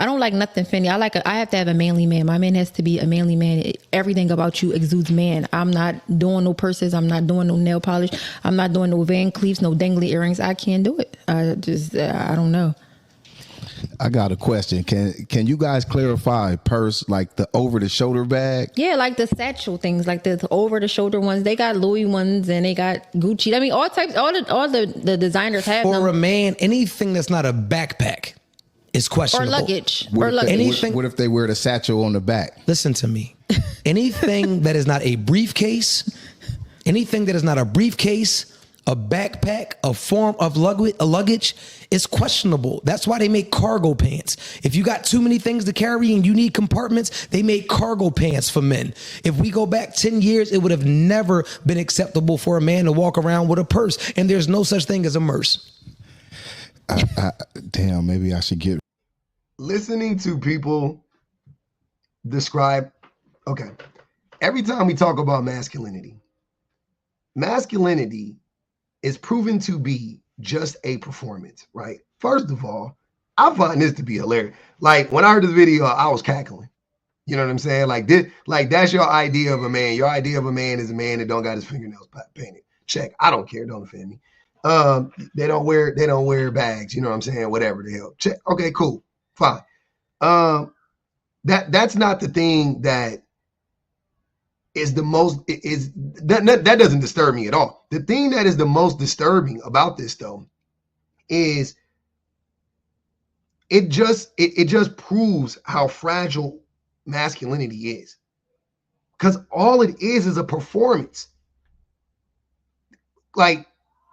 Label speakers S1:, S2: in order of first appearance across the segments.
S1: I don't like nothing feminine. I have to have a manly man. My man has to be a manly man. Everything about you exudes man. I'm not doing no purses. I'm not doing no nail polish. I'm not doing no Van Cleefs, no dangly earrings. I can't do it. I don't know.
S2: I got a question. Can you guys clarify purse, like the over the shoulder bag?
S1: Yeah, like the satchel things, like the over the shoulder ones. They got Louis ones and they got Gucci. I mean, all types, all the designers have
S3: For
S1: them.
S3: a man, anything that's not a backpack is questionable.
S1: Or luggage.
S2: What if they wear the satchel on the back?
S3: Listen to me. Anything that is not a briefcase, a backpack, a form of luggage is questionable. That's why they make cargo pants. If you got too many things to carry and you need compartments, they make cargo pants for men. If we go back 10 years, it would have never been acceptable for a man to walk around with a purse. And there's no such thing as a merce.
S2: Damn, maybe I should get...
S4: Listening to people describe, okay, every time we talk about masculinity is proven to be just a performance, right? First of all, I find this to be hilarious. Like when I heard this video, I was cackling. You know what I'm saying? Like this, like that's your idea of a man. Your idea of a man is a man that don't got his fingernails painted. Check. I don't care. Don't offend me. They don't wear bags. You know what I'm saying? Whatever the hell. Check. Okay, cool. Fine. That's not the thing that is the most that doesn't disturb me at all. The thing that is the most disturbing about this though is it just proves how fragile masculinity is, because all it is a performance. Like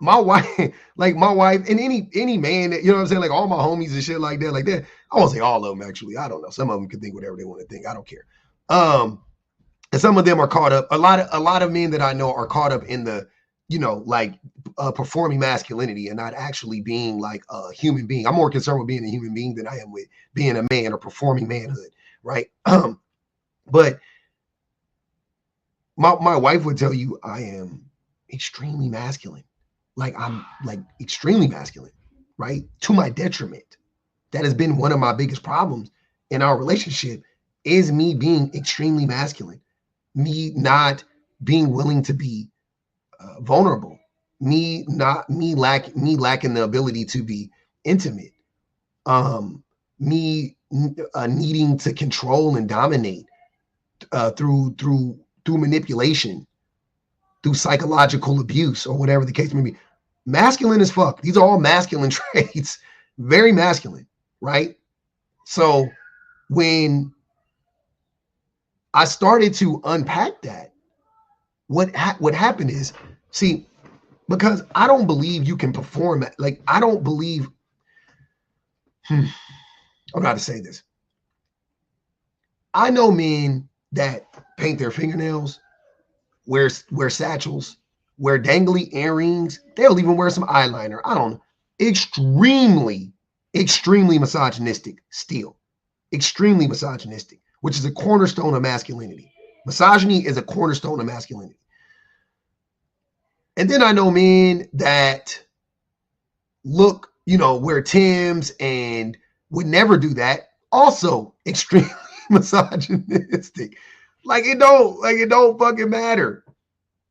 S4: my wife and any man that, you know what I'm saying, like all my homies and shit like that, I won't say all of them actually, I don't know, some of them can think whatever they want to think, I don't care. And some of them are caught up. A lot of men that I know are caught up in the, performing masculinity and not actually being like a human being. I'm more concerned with being a human being than I am with being a man or performing manhood, right? But my wife would tell you I am extremely masculine. Like I'm like extremely masculine, right? To my detriment. That has been one of my biggest problems in our relationship, is me being extremely masculine. Me not being willing to be vulnerable, me lacking the ability to be intimate, me needing to control and dominate through manipulation, through psychological abuse, or whatever the case may be. Masculine as fuck. These are all masculine traits, very masculine, right? So when I started to unpack that, what happened is, see, because I don't believe you can perform, like I don't believe, I don't know how to say this. I know men that paint their fingernails, wear satchels, wear dangly earrings, they'll even wear some eyeliner. I don't know. Extremely misogynistic still. Extremely misogynistic, which is a cornerstone of masculinity. Misogyny is a cornerstone of masculinity. And then I know men that look, wear Timbs and would never do that. Also extremely misogynistic. It don't fucking matter.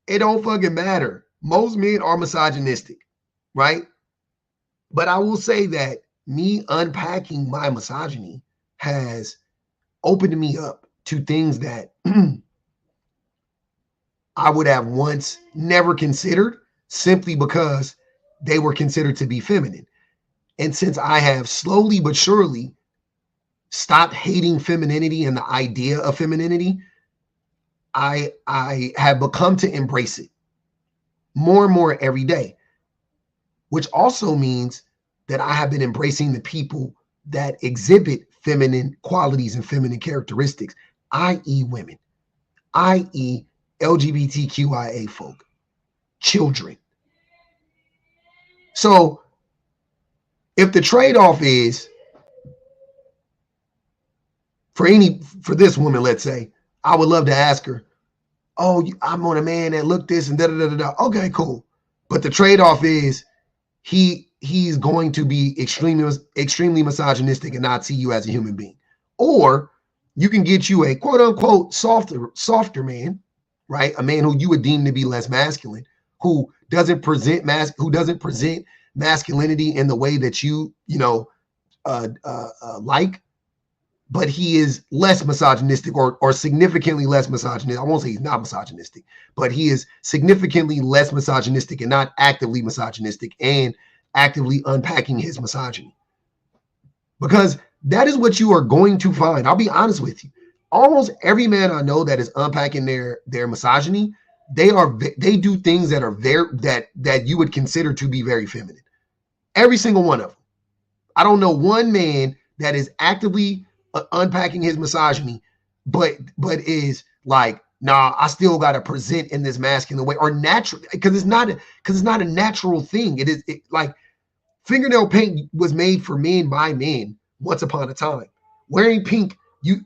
S4: It don't fucking matter. Most men are misogynistic, right? But I will say that me unpacking my misogyny has opened me up to things that I would have once never considered, simply because they were considered to be feminine. And since I have slowly but surely stopped hating femininity and the idea of femininity, I have become to embrace it more and more every day, which also means that I have been embracing the people that exhibit feminine qualities and feminine characteristics, i.e. women, i.e. LGBTQIA folk, children. So if the trade-off is for this woman, let's say, I would love to ask her, oh, I'm on a man that looked this and da-da-da-da-da. Okay, cool. But the trade-off is he he's going to be extremely misogynistic and not see you as a human being. Or you can get you a quote unquote softer man, right? A man who you would deem to be less masculine, who doesn't present masculinity in the way that you like, but he is less misogynistic or significantly less misogynistic. I won't say he's not misogynistic, but he is significantly less misogynistic and not actively misogynistic and actively unpacking his misogyny. Because that is what you are going to find. I'll be honest with you. Almost every man I know that is unpacking their misogyny, they do things that are that you would consider to be very feminine. Every single one of them. I don't know one man that is actively unpacking his misogyny, but is like, nah, I still got to present in this masculine way or natural, because it's not a natural thing. It is like fingernail paint was made for men by men once upon a time. Wearing pink,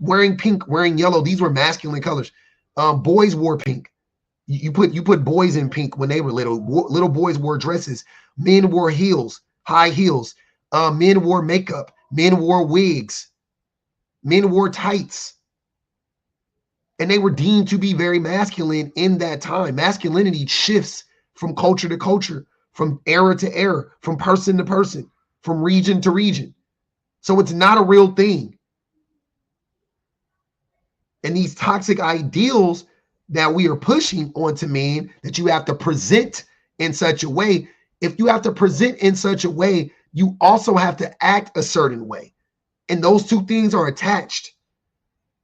S4: wearing yellow, these were masculine colors. Boys wore pink. You put boys in pink when they were little. Little boys wore dresses. Men wore heels, high heels. Men wore makeup. Men wore wigs. Men wore tights. And they were deemed to be very masculine in that time. Masculinity shifts from culture to culture, from era to era, from person to person, from region to region. So it's not a real thing. And these toxic ideals that we are pushing onto men, that you have to present in such a way, if you have to present in such a way, you also have to act a certain way. And those two things are attached.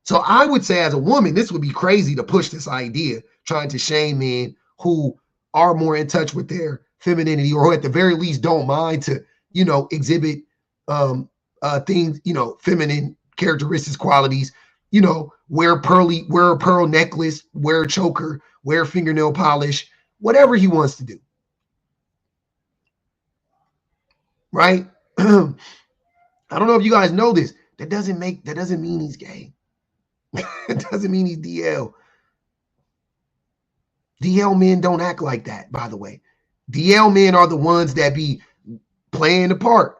S4: So I would say as a woman, this would be crazy to push this idea, trying to shame men who are more in touch with their femininity, or who at the very least don't mind to, exhibit things, feminine characteristics, qualities, wear a pearl necklace, wear a choker, wear fingernail polish, whatever he wants to do. Right? I don't know if you guys know this. That doesn't mean he's gay. It doesn't mean he's DL. DL men don't act like that, by the way. DL men are the ones that be playing the part.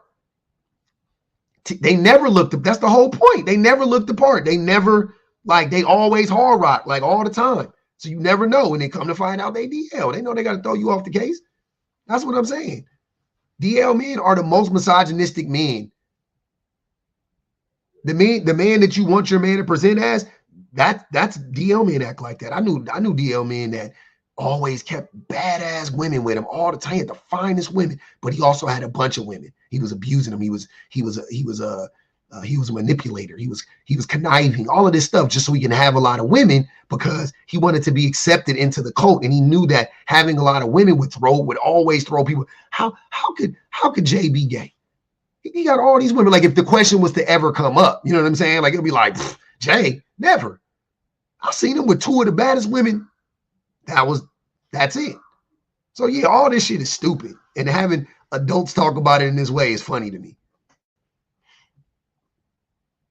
S4: They never looked up. That's the whole point. They never looked the part. They never, they always hard rock, all the time. So you never know when they come to find out they DL. They know they got to throw you off the case. That's what I'm saying. DL men are the most misogynistic men. The man that you want your man to present as, that's DL men act like that. I knew DL men that always kept badass women with him all the time. He had the finest women, but he also had a bunch of women. He was abusing them. He was a manipulator. He was conniving, all of this stuff just so he can have a lot of women, because he wanted to be accepted into the cult. And he knew that having a lot of women would always throw people. How could Jay be gay? He got all these women. If the question was to ever come up, you know what I'm saying? It'd be like, Jay, never. I've seen him with two of the baddest women. That's it. So yeah, all this shit is stupid. And having adults talk about it in this way is funny to me.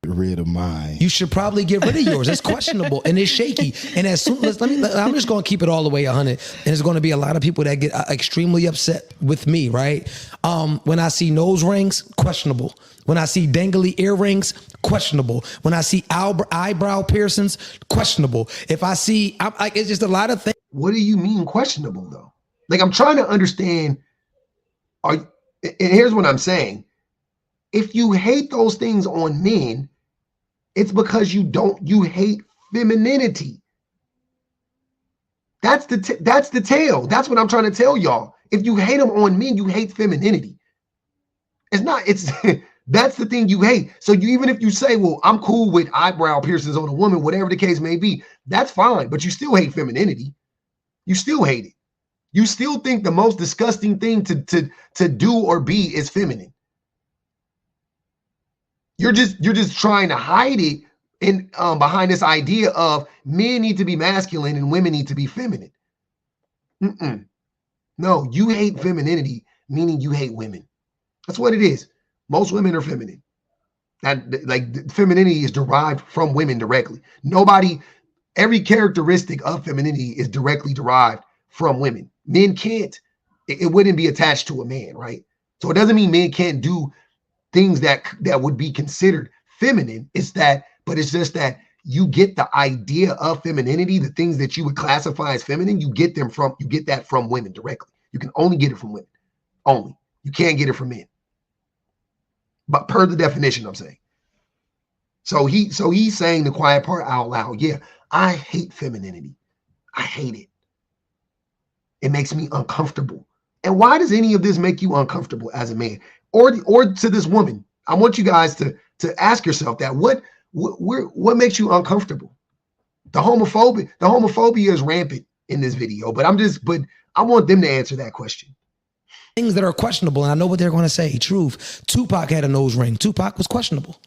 S2: Rid of mine.
S3: You should probably get rid of yours. It's questionable and it's shaky. And as soon as I'm just going to keep it all the way 100. And there's going to be a lot of people that get extremely upset with me, right? When I see nose rings, questionable. When I see dangly earrings, questionable. When I see eyebrow piercings, questionable. If I see, it's just a lot of things.
S4: What do you mean questionable though? I'm trying to understand. And here's what I'm saying. If you hate those things on men, it's because you hate femininity. That's the tale. That's what I'm trying to tell y'all. If you hate them on men, you hate femininity. That's the thing you hate. So even if you say, well, I'm cool with eyebrow piercings on a woman, whatever the case may be, that's fine. But you still hate femininity. You still hate it. You still think the most disgusting thing to do or be is feminine. You're just trying to hide it in behind this idea of men need to be masculine and women need to be feminine. No, you hate femininity, meaning you hate women. That's what it is. Most women are feminine. Femininity is derived from women directly. Every characteristic of femininity is directly derived from women. Men can't. It wouldn't be attached to a man, right? So it doesn't mean men can't do things that would be considered feminine. It's just that you get the idea of femininity, the things that you would classify as feminine, you get that from women directly. You can only get it from women. Only. You can't get it from men. But per the definition, I'm saying. So he's saying the quiet part out loud. Yeah, I hate femininity. I hate it. It makes me uncomfortable. And why does any of this make you uncomfortable as a man? Or to this woman? I want you guys to ask yourself that. What makes you uncomfortable? The homophobia is rampant in this video, but I want them to answer that question.
S3: Things that are questionable, and I know what they're going to say. Truth. Tupac had a nose ring. Tupac was questionable.